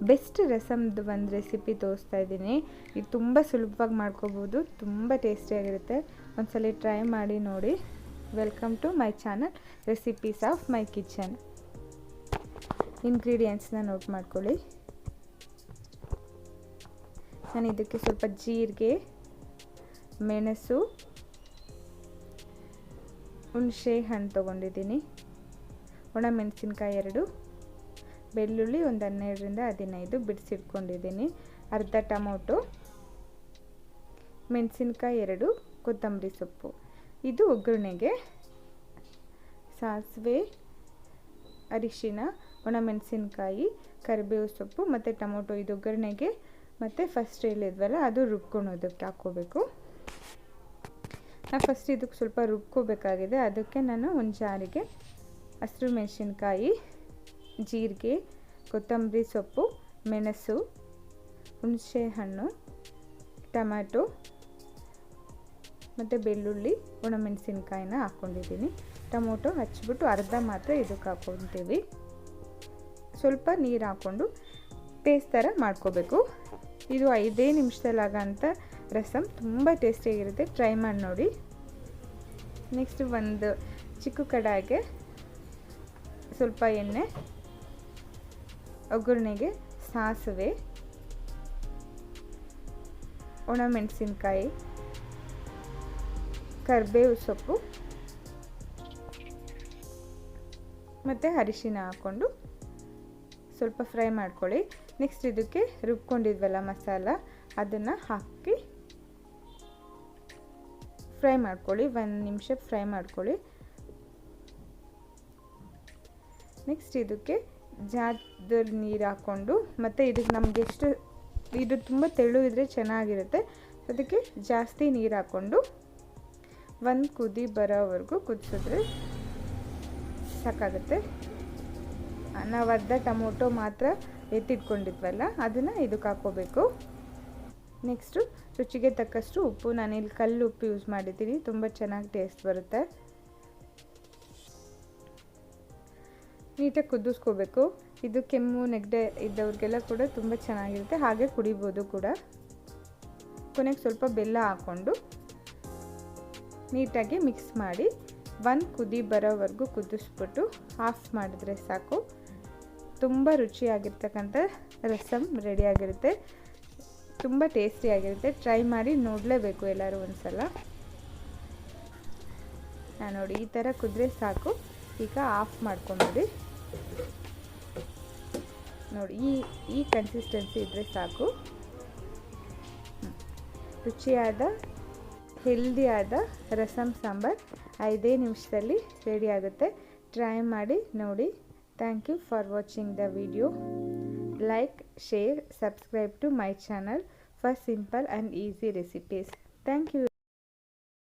Best ರಸಮ್ದು ಒಂದು recipe ತೋರಿಸ್ತಾ ಇದ್ದೀನಿ. ಇದು ತುಂಬ ಸುಲಭವಾಗಿ ಮಾಡ್ಕೋಬೋದು, ತುಂಬ ಟೇಸ್ಟಿಯಾಗಿರುತ್ತೆ. ಒಂದ್ಸಲ ಟ್ರೈ ಮಾಡಿ ನೋಡಿ. Welcome to my channel recipes of my kitchen. ಇಂಗ್ರೀಡಿಯೆಂಟ್ಸ್ನ ನೋಟ್ ಮಾಡ್ಕೊಳ್ಳಿ. ನಾನು ಇದಕ್ಕೆ ಸ್ವಲ್ಪ ಜೀರಿಗೆ, ಮೆಣಸು, ಹುಣಸೆ ಹಣ್ಣು ತೊಗೊಂಡಿದ್ದೀನಿ, ಒಣಮೆಣಸಿನ್ಕಾಯಿ 2, ಬೆಳ್ಳುಳ್ಳಿ ಒಂದು 12ರಿಂದ 15 ಬಿಡಿಸಿಟ್ಕೊಂಡಿದ್ದೀನಿ, ಅರ್ಧ ಟೊಮೊಟೊ, ಮೆಣಸಿನ್ಕಾಯಿ 2, ಕೊತ್ತಂಬರಿ ಸೊಪ್ಪು. ಇದು ಒಗ್ಗರಣೆಗೆ ಸಾಸಿವೆ, ಅರಿಶಿನ, ಒಣಮೆಣಸಿನ್ಕಾಯಿ, ಕರಿಬೇವು ಸೊಪ್ಪು ಮತ್ತು ಟೊಮೊಟೊ. ಇದು ಒಗ್ಗರಣೆಗೆ. ಮತ್ತು ಫಸ್ಟ್ ಹೇಳಿದ್ವಲ್ಲ ಅದು ರುಬ್ಕೊಳೋದಕ್ಕೆ ಹಾಕ್ಕೋಬೇಕು. ನಾನು ಫಸ್ಟ್ ಇದಕ್ಕೆ ಸ್ವಲ್ಪ ರುಬ್ಕೋಬೇಕಾಗಿದೆ. ಅದಕ್ಕೆ ನಾನು ಒಂದು ಜಾರಿಗೆ ಹಸಿರು ಮೆಣಸಿನ್ಕಾಯಿ, ಜೀರಿಗೆ, ಕೊತ್ತಂಬರಿ ಸೊಪ್ಪು, ಮೆಣಸು, ಹುಣಸೆ ಹಣ್ಣು, ಟೊಮ್ಯಾಟೊ ಮತ್ತು ಬೆಳ್ಳುಳ್ಳಿ, ಒಣಮೆಣಸಿನ್ಕಾಯಿನ ಹಾಕ್ಕೊಂಡಿದ್ದೀನಿ. ಟೊಮೊಟೊ ಹಚ್ಬಿಟ್ಟು ಅರ್ಧ ಮಾತ್ರ ಇದಕ್ಕೆ ಹಾಕ್ಕೊತೀವಿ. ಸ್ವಲ್ಪ ನೀರು ಹಾಕ್ಕೊಂಡು ಪೇಸ್ಟ್ ಥರ ಮಾಡ್ಕೋಬೇಕು. ಇದು 5 ನಿಮಿಷದಲ್ಲಿ ಆಗೋಂಥ ರಸಮ್, ತುಂಬ ಟೇಸ್ಟಿಯಾಗಿರುತ್ತೆ. ಟ್ರೈ ಮಾಡಿ ನೋಡಿ. ನೆಕ್ಸ್ಟ್ ಒಂದು ಚಿಕ್ಕ ಕಡಾಯಿಗೆ ಸ್ವಲ್ಪ ಎಣ್ಣೆ, ಒಗ್ಗರಣೆಗೆ ಸಾಸಿವೆ, ಒಣಮೆಣಸಿನ್ಕಾಯಿ, ಕರಿಬೇವು ಸೊಪ್ಪು ಮತ್ತು ಅರಿಶಿನ ಹಾಕ್ಕೊಂಡು ಸ್ವಲ್ಪ ಫ್ರೈ ಮಾಡ್ಕೊಳ್ಳಿ. ನೆಕ್ಸ್ಟ್ ಇದಕ್ಕೆ ರುಬ್ಕೊಂಡಿದ್ವಲ್ಲ ಮಸಾಲ, ಅದನ್ನು ಹಾಕಿ ಫ್ರೈ ಮಾಡ್ಕೊಳ್ಳಿ. 1 ನಿಮಿಷ ಫ್ರೈ ಮಾಡ್ಕೊಳ್ಳಿ. ನೆಕ್ಸ್ಟ್ ಇದಕ್ಕೆ ಜಾರದಲ್ಲಿ ನೀರು ಹಾಕ್ಕೊಂಡು, ಮತ್ತು ಇದಕ್ಕೆ ನಮಗೆ ಎಷ್ಟು ಇದು ತುಂಬ ತೆಳು ಇದ್ದರೆ ಚೆನ್ನಾಗಿರುತ್ತೆ, ಅದಕ್ಕೆ ಜಾಸ್ತಿ ನೀರು ಹಾಕ್ಕೊಂಡು 1 ಕುದಿ ಬರೋವರೆಗೂ ಕುದಿಸಿದ್ರೆ ಸಾಕಾಗುತ್ತೆ. ನಾವು ಅರ್ಧ ಟೊಮೊಟೊ ಮಾತ್ರ ಎತ್ತಿಟ್ಕೊಂಡಿದ್ವಲ್ಲ ಅದನ್ನು ಇದಕ್ಕೆ ಹಾಕ್ಕೋಬೇಕು. ನೆಕ್ಸ್ಟು ರುಚಿಗೆ ತಕ್ಕಷ್ಟು ಉಪ್ಪು. ನಾನಿಲ್ಲಿ ಕಲ್ಲು ಉಪ್ಪು ಯೂಸ್ ಮಾಡಿದ್ದೀನಿ, ತುಂಬ ಚೆನ್ನಾಗಿ ಟೇಸ್ಟ್ ಬರುತ್ತೆ. ನೀಟಾಗಿ ಕುದಿಸ್ಕೋಬೇಕು. ಇದು ಕೆಮ್ಮು ನೆಗಡಿ ಇದ್ದವ್ರಿಗೆಲ್ಲ ಕೂಡ ತುಂಬ ಚೆನ್ನಾಗಿರುತ್ತೆ, ಹಾಗೆ ಕುಡಿಬೋದು ಕೂಡ. ಕೊನೆಗೆ ಸ್ವಲ್ಪ ಬೆಲ್ಲ ಹಾಕ್ಕೊಂಡು ನೀಟಾಗಿ ಮಿಕ್ಸ್ ಮಾಡಿ 1 ಕುದಿ ಬರೋವರೆಗೂ ಕುದಿಸ್ಬಿಟ್ಟು ಆಫ್ ಮಾಡಿದ್ರೆ ಸಾಕು. ತುಂಬ ರುಚಿಯಾಗಿರ್ತಕ್ಕಂಥ ರಸಮ್ ರೆಡಿಯಾಗಿರುತ್ತೆ. ತುಂಬ ಟೇಸ್ಟಿಯಾಗಿರುತ್ತೆ. ಟ್ರೈ ಮಾಡಿ ನೋಡಲೇಬೇಕು ಎಲ್ಲರೂ ಒಂದ್ಸಲ. ನೋಡಿ ಈ ಥರ ಕುದ್ರೆ ಸಾಕು. ಈಗ ಆಫ್ ಮಾಡ್ಕೊಂಬಿಡಿ. ನೋಡಿ ಈ ಕನ್ಸಿಸ್ಟೆನ್ಸಿ ಇದ್ದರೆ ಸಾಕು. ರುಚಿಯಾದ ಹೆಲ್ದಿಯಾದ ರಸಮ್ ಸಾಂಬಾರ್ 5 ನಿಮಿಷದಲ್ಲಿ ರೆಡಿ ಆಗುತ್ತೆ. ಟ್ರೈ ಮಾಡಿ ನೋಡಿ. Thank you for watching the video. Like, share, subscribe to my channel for simple and easy recipes. Thank you.